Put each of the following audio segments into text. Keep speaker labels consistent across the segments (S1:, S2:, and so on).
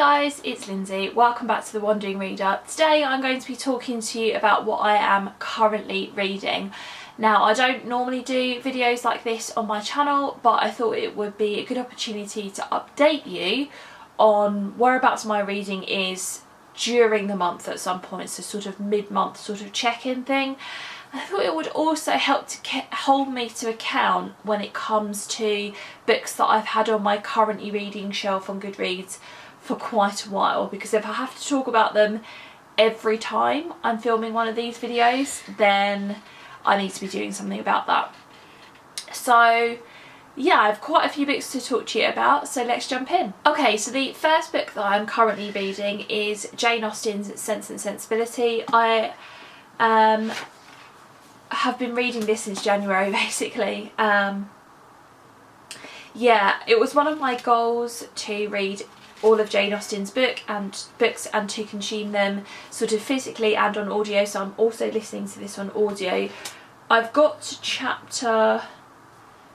S1: guys, it's Lindsay. Welcome back to The Wandering Reader. Today I'm going to be talking to you about what I am currently reading. Now, I don't normally do videos like this on my channel, but I thought it would be a good opportunity to update you on whereabouts my reading is during the month at some point, so sort of mid-month sort of check-in thing. I thought it would also help to hold me to account when it comes to books that I've had on my currently reading shelf on Goodreads for quite a while, because if I have to talk about them every time I'm filming one of these videos, then I need to be doing something about that. So yeah, I have quite a few books to talk to you about, so let's jump in. Okay, so the first book that I'm currently reading is Jane Austen's Sense and Sensibility. I have been reading this since January, basically. Yeah, it was one of my goals to read all of Jane Austen's books and to consume them sort of physically and on audio, so I'm also listening to this on audio. I've got to chapter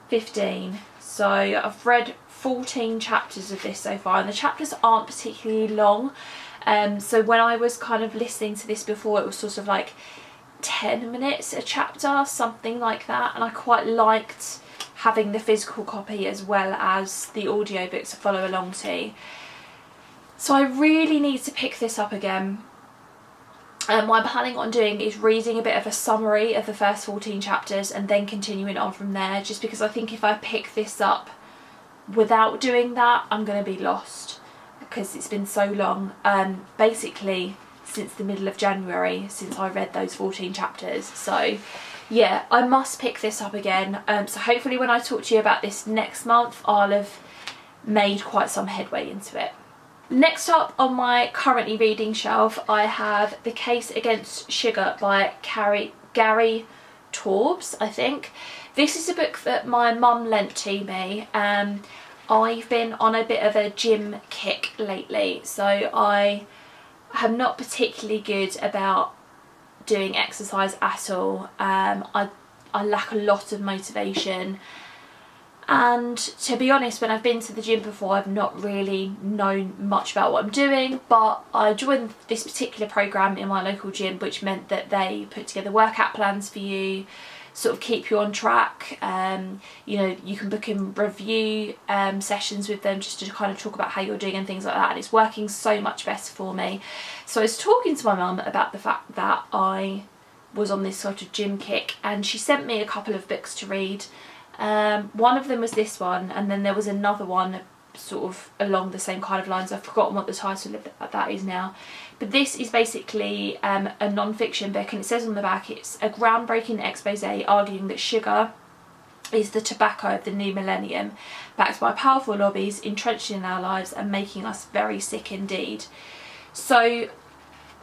S1: 15, so I've read 14 chapters of this so far, and the chapters aren't particularly long. So when I was kind of listening to this before, it was sort of like 10 minutes a chapter, something like that, and I quite liked having the physical copy as well as the audiobooks to follow along to. So I really need to pick this up again. What I'm planning on doing is reading a bit of a summary of the first 14 chapters and then continuing on from there, just because I think if I pick this up without doing that, I'm going to be lost because it's been so long. Basically since the middle of January since I read those 14 chapters. So yeah, I must pick this up again. So hopefully when I talk to you about this next month, I'll have made quite some headway into it. Next up on my currently reading shelf, I have The Case Against Sugar by Gary Torbs, I think. This is a book that my mum lent to me. I've been on a bit of a gym kick lately, so I am not particularly good about doing exercise at all. I lack a lot of motivation, and to be honest, when I've been to the gym before, I've not really known much about what I'm doing. But I joined this particular program in my local gym, which meant that they put together workout plans for you, sort of keep you on track. You know, you can book in review sessions with them just to kind of talk about how you're doing and things like that, and it's working so much better for me. So I was talking to my mum about the fact that I was on this sort of gym kick, and she sent me a couple of books to read. One of them was this one, and then there was another one sort of along the same kind of lines. I've forgotten what the title of that is now, but this is basically a non-fiction book, and it says on the back it's a groundbreaking expose arguing that sugar is the tobacco of the new millennium, backed by powerful lobbies entrenched in our lives and making us very sick indeed. So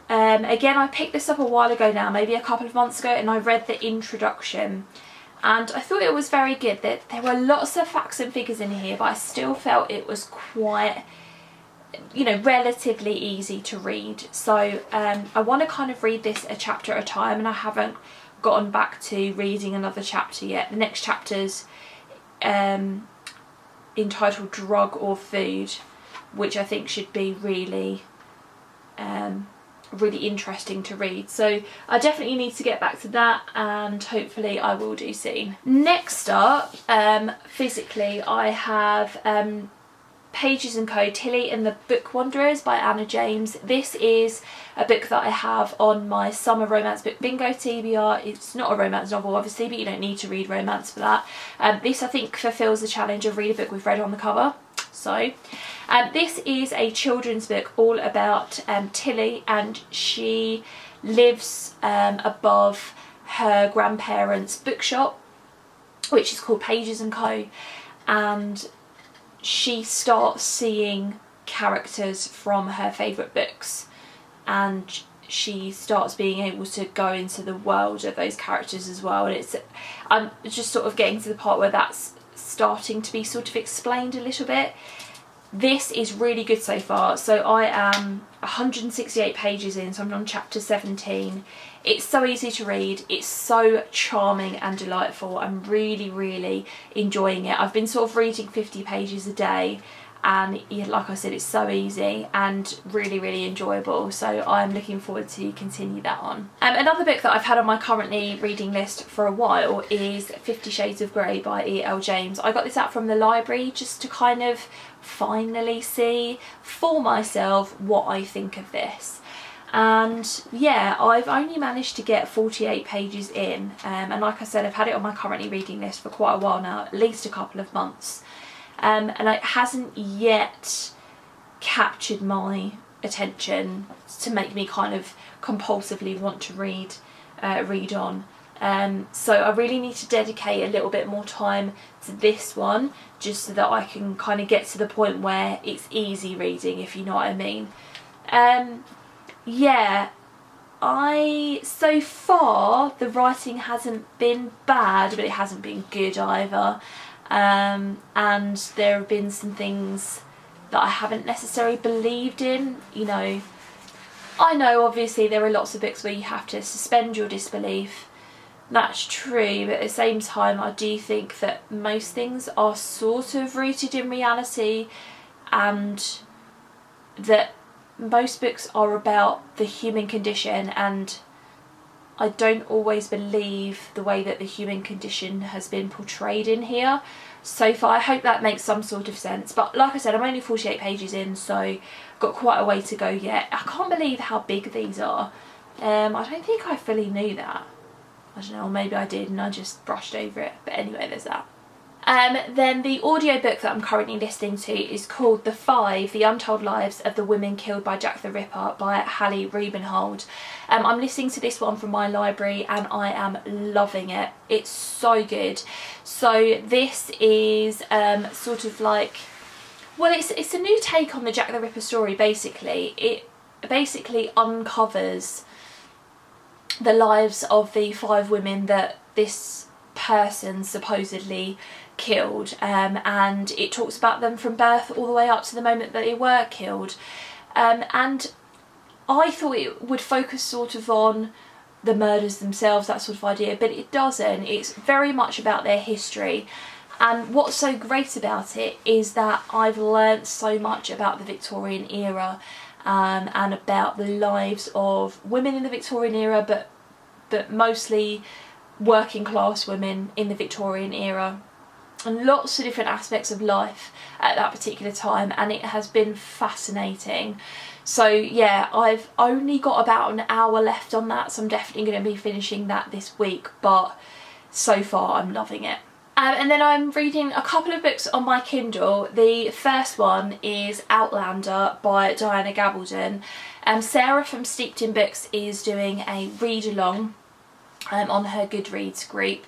S1: again, I picked this up a while ago now, maybe a couple of months ago, and I read the introduction and I thought it was very good. That there were lots of facts and figures in here, but I still felt it was quite, you know, relatively easy to read. So I want to kind of read this a chapter at a time, and I haven't gotten back to reading another chapter yet. The next chapter's entitled Drug or Food, which I think should be really really interesting to read. So I definitely need to get back to that, and hopefully I will do soon. Next up, physically, I have Pages & Co. Tilly and the Book Wanderers by Anna James. This is a book that I have on my summer romance book bingo TBR. It's not a romance novel obviously, but you don't need to read romance for that. This I think fulfills the challenge of read a book with red on the cover. So this is a children's book all about Tilly, and she lives above her grandparents' bookshop, which is called Pages & Co. And she starts seeing characters from her favourite books, and she starts being able to go into the world of those characters as well. And I'm just sort of getting to the part where that's starting to be sort of explained a little bit. This is really good so far. So I am 168 pages in, so I'm on chapter 17. It's so easy to read, it's so charming and delightful. I'm really enjoying it. I've been sort of reading 50 pages a day, and yeah, like I said, it's so easy and really, really enjoyable, so I'm looking forward to continue that on. Another book that I've had on my currently reading list for a while is 50 Shades of Grey by E.L. James. I got this out from the library just to kind of finally see for myself what I think of this. And yeah, I've only managed to get 48 pages in, and like I said, I've had it on my currently reading list for quite a while now, at least a couple of months. And it hasn't yet captured my attention to make me kind of compulsively want to read on. So I really need to dedicate a little bit more time to this one, just so that I can kind of get to the point where it's easy reading, if you know what I mean. Yeah, so far the writing hasn't been bad, but it hasn't been good either. And there have been some things that I haven't necessarily believed in. You know, I know obviously there are lots of books where you have to suspend your disbelief. That's true, but at the same time I do think that most things are sort of rooted in reality, and that most books are about the human condition, and I don't always believe the way that the human condition has been portrayed in here so far. I hope that makes some sort of sense, but like I said, I'm only 48 pages in, so I've got quite a way to go yet. I can't believe how big these are. I don't think I fully knew that. I don't know, or maybe I did and I just brushed over it, but anyway, there's that. Then the audiobook that I'm currently listening to is called The Five, The Untold Lives of the Women Killed by Jack the Ripper by Hallie Rubenhold. I'm listening to this one from my library and I am loving it. It's so good. So this is sort of like, well, it's a new take on the Jack the Ripper story basically. It basically uncovers the lives of the 5 women that this person supposedly killed, and it talks about them from birth all the way up to the moment that they were killed, and I thought it would focus sort of on the murders themselves, that sort of idea, but it doesn't. It's very much about their history, and what's so great about it is that I've learnt so much about the Victorian era, and about the lives of women in the Victorian era, but mostly working class women in the Victorian era, and lots of different aspects of life at that particular time, and it has been fascinating. So yeah, I've only got about an hour left on that, so I'm definitely going to be finishing that this week, but so far I'm loving it. And then I'm reading a couple of books on my Kindle. The first one is Outlander by Diana Gabaldon. Sarah from Steeped in Books is doing a read-along on her Goodreads group,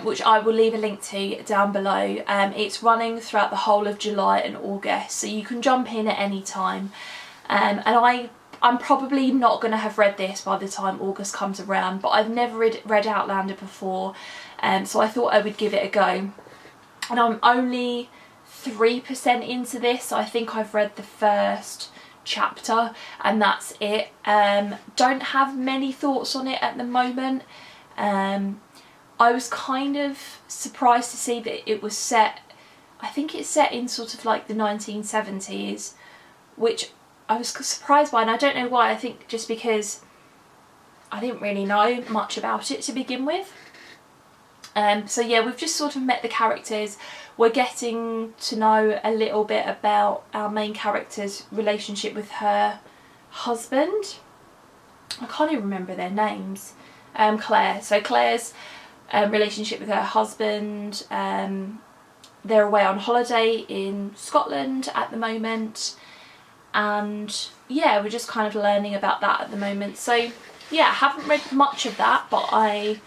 S1: which I will leave a link to down below. It's running throughout the whole of July and August, so you can jump in at any time. And I'm probably not going to have read this by the time August comes around, but I've never read Outlander before, so I thought I would give it a go. And I'm only 3% into this, so I think I've read the first chapter and that's it. Don't have many thoughts on it at the moment. I was kind of surprised to see that it was set, I think it's set in sort of like the 1970s, which I was surprised by, and I don't know why. I think just because I didn't really know much about it to begin with. So yeah, we've just sort of met the characters. We're getting to know a little bit about our main character's relationship with her husband. I can't even remember their names. Claire. So Claire's relationship with her husband. They're away on holiday in Scotland at the moment. And yeah, we're just kind of learning about that at the moment. So yeah, I haven't read much of that, but I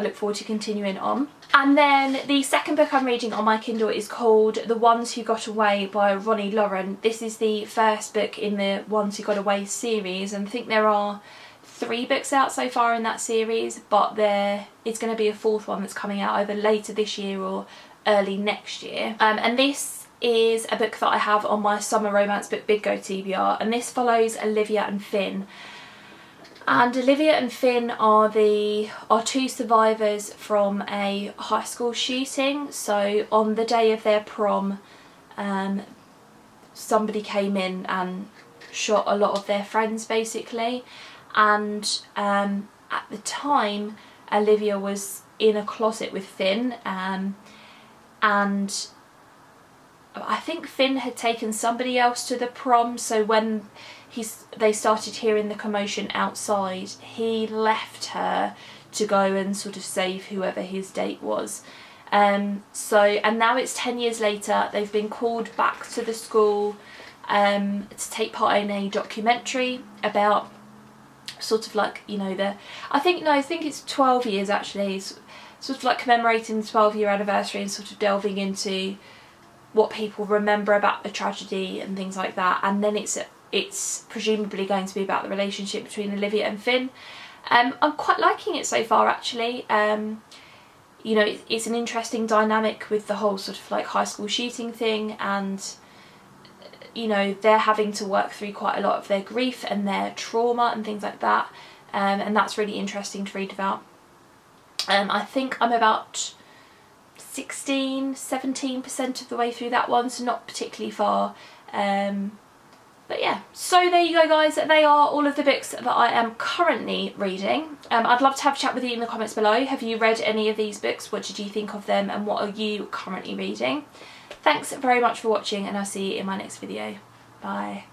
S1: look forward to continuing on. And then the second book I'm reading on my Kindle is called The Ones Who Got Away by Ronnie Lauren. This is the first book in the Ones Who Got Away series, and I think there are 3 books out so far in that series, but there is going to be a 4th one that's coming out either later this year or early next year. And this is a book that I have on my summer romance book bid go TBR, and this follows Olivia and Finn. And Olivia and Finn are 2 survivors from a high school shooting. So on the day of their prom, somebody came in and shot a lot of their friends basically, and at the time Olivia was in a closet with Finn, and I think Finn had taken somebody else to the prom, so when they started hearing the commotion outside, he left her to go and sort of save whoever his date was. And now it's 10 years later, they've been called back to the school to take part in a documentary about sort of like, you know, I think it's 12 years actually, sort of like commemorating the 12-year anniversary and sort of delving into what people remember about the tragedy and things like that. And then it's presumably going to be about the relationship between Olivia and Finn. I'm quite liking it so far actually. You know, it's an interesting dynamic with the whole sort of like high school shooting thing, and you know, they're having to work through quite a lot of their grief and their trauma and things like that, and that's really interesting to read about. I think I'm about 17% of the way through that one, so not particularly far. But yeah, so there you go guys, they are all of the books that I am currently reading. I'd love to have a chat with you in the comments below. Have you read any of these books? What did you think of them, and what are you currently reading? Thanks very much for watching, and I'll see you in my next video. Bye.